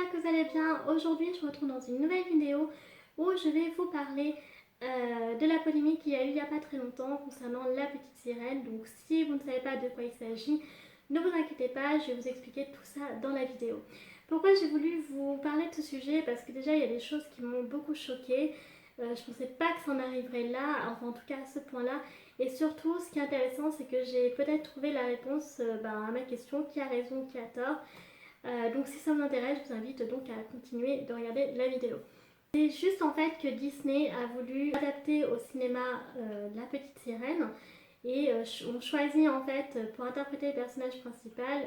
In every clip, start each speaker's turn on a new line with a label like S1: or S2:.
S1: j'espère que vous allez bien. Aujourd'hui, je vous retrouve dans une nouvelle vidéo où je vais vous parler de la polémique qu'il y a eu il n'y a pas très longtemps concernant la petite sirène. Donc si vous ne savez pas de quoi il s'agit, ne vous inquiétez pas, je vais vous expliquer tout ça dans la vidéo. Pourquoi j'ai voulu vous parler de ce sujet? Parce que déjà, il y a des choses qui m'ont beaucoup choquée. Je ne pensais pas que ça en arriverait là, enfin en tout cas à ce point-là. Et surtout, ce qui est intéressant, c'est que j'ai peut-être trouvé la réponse à ma question, qui a raison, qui a tort. Donc si ça vous intéresse, je vous invite donc à continuer de regarder la vidéo. C'est juste en fait que Disney a voulu adapter au cinéma La Petite Sirène et on choisit en fait pour interpréter le personnage principal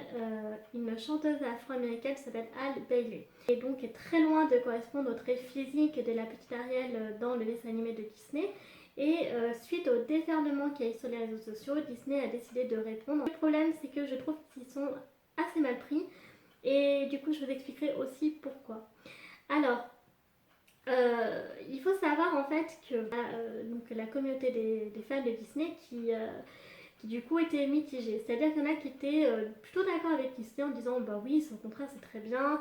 S1: une chanteuse afro-américaine qui s'appelle Halle Bailey. Et donc est très loin de correspondre au trait physique de la petite Ariel dans le dessin animé de Disney. Et suite au déferlement qu'il y a eu sur les réseaux sociaux, Disney a décidé de répondre. Le problème c'est que je trouve qu'ils sont assez mal pris. Et du coup, je vous expliquerai aussi pourquoi. Alors, il faut savoir en fait que donc, la communauté des fans de Disney qui du coup était mitigée. C'est-à-dire qu'il y en a qui étaient plutôt d'accord avec Disney en disant bah oui, son contrat c'est très bien,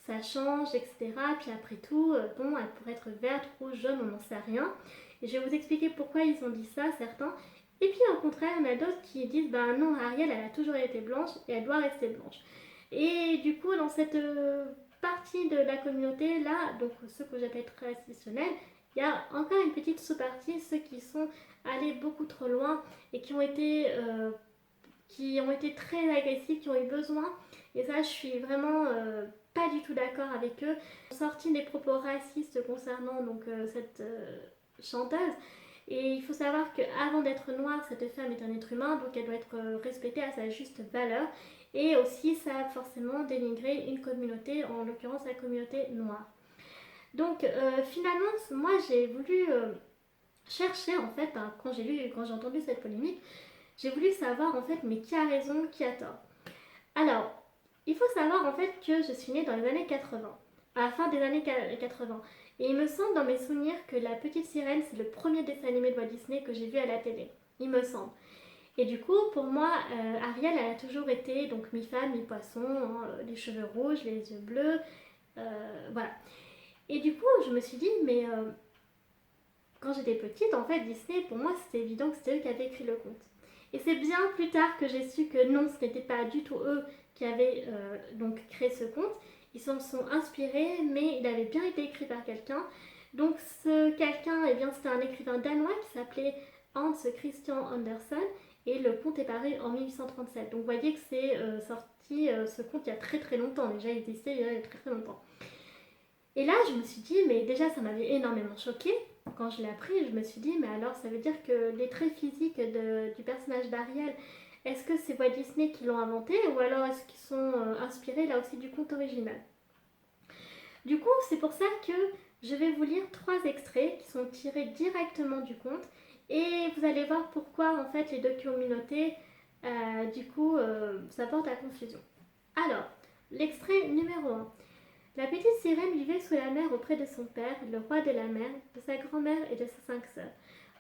S1: ça change, etc. Puis après tout, bon, elle pourrait être verte, rouge, jaune, on n'en sait rien. Et je vais vous expliquer pourquoi ils ont dit ça, certains. Et puis au contraire, il y en a d'autres qui disent bah non, Ariel, elle a toujours été blanche et elle doit rester blanche. Et du coup, dans cette partie de la communauté là, donc ceux que j'appelle traditionnels, il y a encore une petite sous-partie, ceux qui sont allés beaucoup trop loin et qui ont été très agressifs, qui ont eu besoin, et ça je suis vraiment pas du tout d'accord avec eux, ils ont sorti des propos racistes concernant donc cette chanteuse. Et il faut savoir qu'avant d'être noire, cette femme est un être humain, donc elle doit être respectée à sa juste valeur. Et aussi, ça a forcément dénigré une communauté, en l'occurrence la communauté noire. Donc finalement, moi j'ai voulu chercher en fait, quand j'ai entendu cette polémique, j'ai voulu savoir en fait, mais qui a raison, qui a tort. Alors, il faut savoir en fait que je suis née dans les années 80, à la fin des années 80. Et il me semble dans mes souvenirs que La Petite Sirène, c'est le premier dessin animé de Walt Disney que j'ai vu à la télé. Il me semble. Et du coup, pour moi, Ariel, elle a toujours été donc mi-femme, mi-poisson, hein, les cheveux rouges, les yeux bleus, voilà. Et du coup, je me suis dit, mais quand j'étais petite, en fait, Disney, pour moi, c'était évident que c'était eux qui avaient écrit le conte. Et c'est bien plus tard que j'ai su que non, ce n'était pas du tout eux qui avaient donc créé ce conte. Ils s'en sont inspirés, mais il avait bien été écrit par quelqu'un. Donc ce quelqu'un, eh bien, c'était un écrivain danois qui s'appelait Hans Christian Andersen, et le conte est paru en 1837. Donc vous voyez que c'est sorti ce conte il y a très très longtemps. Déjà, il existait il y a très très longtemps. Et là, je me suis dit, mais déjà, ça m'avait énormément choquée. Quand je l'ai appris, je me suis dit, mais alors ça veut dire que les traits physiques du personnage d'Ariel, est-ce que c'est Walt Disney qui l'ont inventé ou alors est-ce qu'ils sont inspirés là aussi du conte original? Du coup, c'est pour ça que je vais vous lire 3 extraits qui sont tirés directement du conte et vous allez voir pourquoi en fait les deux communautés, ça porte à confusion. Alors, l'extrait numéro 1. La petite sirène vivait sous la mer auprès de son père, le roi de la mer, de sa grand-mère et de ses 5 sœurs.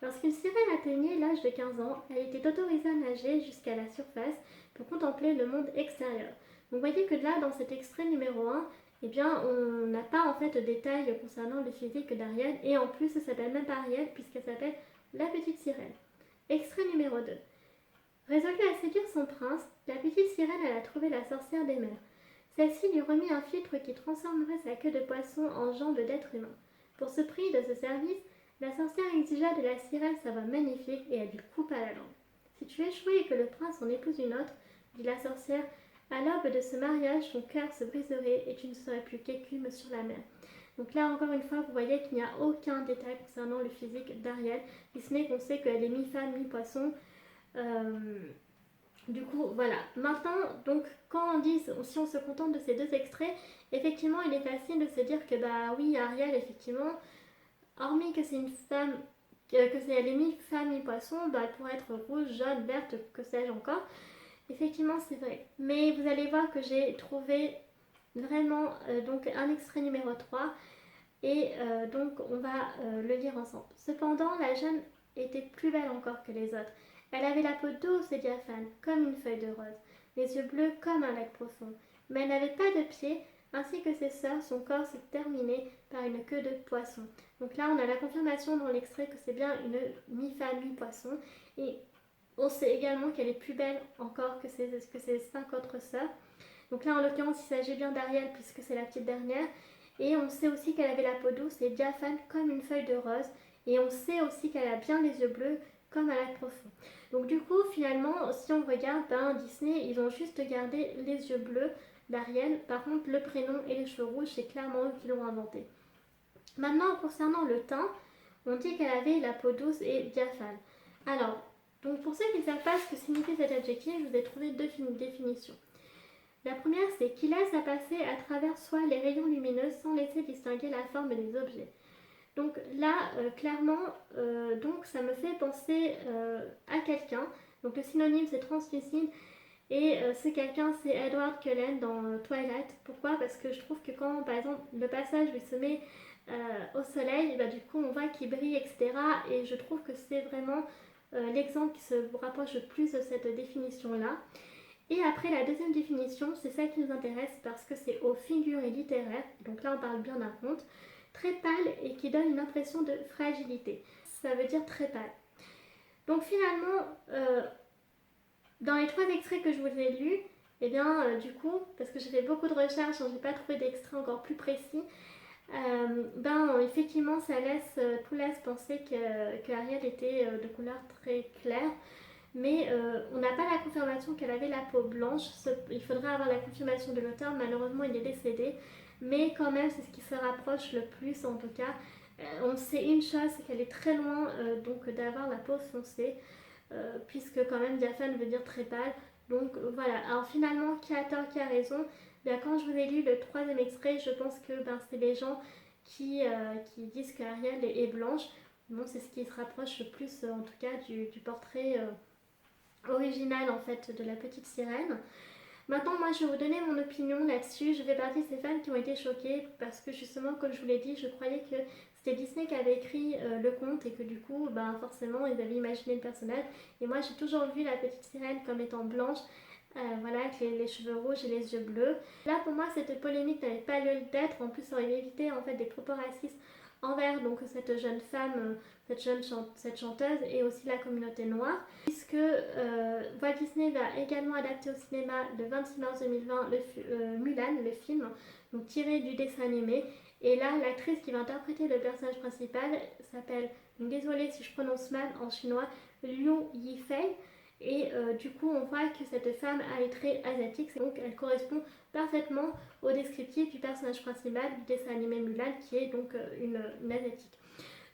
S1: Lorsqu'une sirène atteignait l'âge de 15 ans, elle était autorisée à nager jusqu'à la surface pour contempler le monde extérieur. Donc vous voyez que là, dans cet extrait numéro 1, eh bien, on n'a pas en fait de détails concernant le physique d'Ariel, et en plus, elle s'appelle même pas Ariel puisqu'elle s'appelle la petite sirène. Extrait numéro 2. Résolue à séduire son prince, la petite sirène alla trouver la sorcière des mers. Celle-ci lui remit un filtre qui transformerait sa queue de poisson en jambe d'être humain. Pour ce prix de ce service, la sorcière exigea de la sirène sa voix magnifique et elle lui coupa la langue. Si tu échouais et que le prince en épouse une autre, dit la sorcière, à l'aube de ce mariage, ton cœur se briserait et tu ne serais plus qu'écume sur la mer. Donc là, encore une fois, vous voyez qu'il n'y a aucun détail concernant le physique d'Ariel, si ce n'est qu'on sait qu'elle est mi-femme, mi-poisson. Du coup, voilà. Maintenant, donc, quand on dit, si on se contente de ces 2 extraits, effectivement, il est facile de se dire que, bah oui, Ariel, effectivement, hormis que c'est une femme, que c'est elle est mi-femme, mi-poisson, bah elle pourrait être rouge, jaune, verte, que sais-je encore. Effectivement, c'est vrai. Mais vous allez voir que j'ai trouvé vraiment donc un extrait numéro 3 et donc on va le lire ensemble. Cependant, la jeune était plus belle encore que les autres. Elle avait la peau douce et diaphane, comme une feuille de rose, les yeux bleus comme un lac profond. Mais elle n'avait pas de pieds, ainsi que ses sœurs, son corps s'est terminé par une queue de poisson. Donc là, on a la confirmation dans l'extrait que c'est bien une mi-femme, mi-poisson. Et on sait également qu'elle est plus belle encore que ses 5 autres sœurs. Donc là, en l'occurrence, il s'agit bien d'Ariel puisque c'est la petite dernière. Et on sait aussi qu'elle avait la peau douce et diaphane comme une feuille de rose. Et on sait aussi qu'elle a bien les yeux bleus comme un lac profond. Donc du coup, finalement, si on regarde, Disney, ils ont juste gardé les yeux bleus d'Ariel. Par contre, le prénom et les cheveux rouges, c'est clairement eux qui l'ont inventé. Maintenant, concernant le teint, on dit qu'elle avait la peau douce et diaphane. Alors, donc pour ceux qui ne savent pas ce que signifie cet adjectif, je vous ai trouvé deux définitions. La première, c'est qu'il laisse à passer à travers soi les rayons lumineux sans laisser distinguer la forme des objets. Donc là, clairement, donc ça me fait penser à quelqu'un. Donc le synonyme, c'est translucide. Et ce quelqu'un, c'est Edward Cullen dans Twilight. Pourquoi? Parce que je trouve que quand, par exemple, le passage lui se met au soleil, du coup, on voit qu'il brille, etc. Et je trouve que c'est vraiment l'exemple qui se rapproche le plus de cette définition-là. Et après, la deuxième définition, c'est celle qui nous intéresse parce que c'est aux figures et littéraires, donc là on parle bien d'un conte, très pâle et qui donne une impression de fragilité. Ça veut dire très pâle. Donc finalement, dans les 3 extraits que je vous ai lus, et bien du coup, parce que j'ai fait beaucoup de recherches, je n'ai pas trouvé d'extrait encore plus précis, effectivement ça laisse penser que Ariel était de couleur très claire. Mais on n'a pas la confirmation qu'elle avait la peau blanche. Il faudrait avoir la confirmation de l'auteur. Malheureusement, il est décédé. Mais quand même, c'est ce qui se rapproche le plus en tout cas. On sait une chose, c'est qu'elle est très loin donc d'avoir la peau foncée. Puisque quand même, diaphane veut dire très pâle. Donc voilà. Alors finalement, qui a tort, qui a raison? Quand je vous ai lu le 3e extrait, je pense que c'est les gens qui disent qu'Ariel est blanche. Bon, c'est ce qui se rapproche le plus en tout cas du portrait original en fait de la petite sirène. Maintenant, moi je vais vous donner mon opinion là-dessus. Je fais partie de ces fans qui ont été choquées parce que justement, comme je vous l'ai dit, je croyais que c'était Disney qui avait écrit le conte et que du coup, forcément, ils avaient imaginé le personnage. Et moi, j'ai toujours vu la petite sirène comme étant blanche, voilà, avec les cheveux rouges et les yeux bleus. Là, pour moi, cette polémique n'avait pas lieu d'être. En plus, ça aurait évité en fait des propos racistes envers donc cette jeune femme, cette chanteuse et aussi la communauté noire, puisque Walt Disney va également adapter au cinéma le 26 mars 2020 Mulan, le film, donc tiré du dessin animé. Et là, l'actrice qui va interpréter le personnage principal s'appelle, désolée si je prononce mal en chinois, Liu Yifei. Et du coup, on voit que cette femme a les traits asiatiques, donc elle correspond parfaitement au descriptif du personnage principal du dessin animé Mulan, qui est donc une asiatique.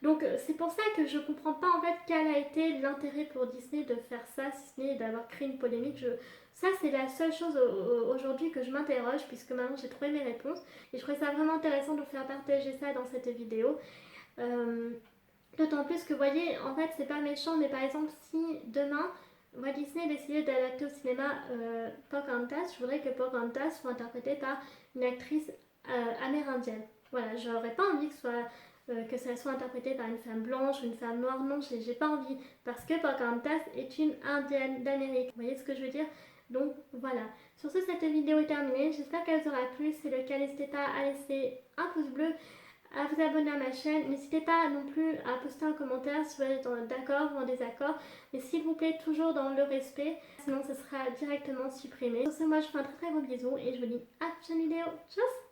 S1: Donc c'est pour ça que je comprends pas en fait quel a été l'intérêt pour Disney de faire ça, si ce n'est d'avoir créé une polémique. Ça c'est la seule chose aujourd'hui que je m'interroge, puisque maintenant j'ai trouvé mes réponses. Et je trouvais ça vraiment intéressant de vous faire partager ça dans cette vidéo. D'autant plus que vous voyez, en fait c'est pas méchant, mais par exemple si demain Walt Disney décidait d'adapter au cinéma Pocahontas, je voudrais que Pocahontas soit interprétée par une actrice amérindienne. Voilà, j'aurais pas envie que ça soit interprété par une femme blanche ou une femme noire. Non, j'ai pas envie. Parce que Pocahontas est une indienne d'Amérique. Vous voyez ce que je veux dire? Donc voilà. Sur ce, cette vidéo est terminée. J'espère qu'elle vous aura plu. Si c'est le cas, n'hésitez pas à laisser un pouce bleu, à vous abonner à ma chaîne. N'hésitez pas non plus à poster un commentaire si vous êtes d'accord ou en désaccord. Mais s'il vous plaît, toujours dans le respect. Sinon, ce sera directement supprimé. Sur ce, moi, je vous fais un très très gros bisou et je vous dis à la prochaine vidéo. Tchuss!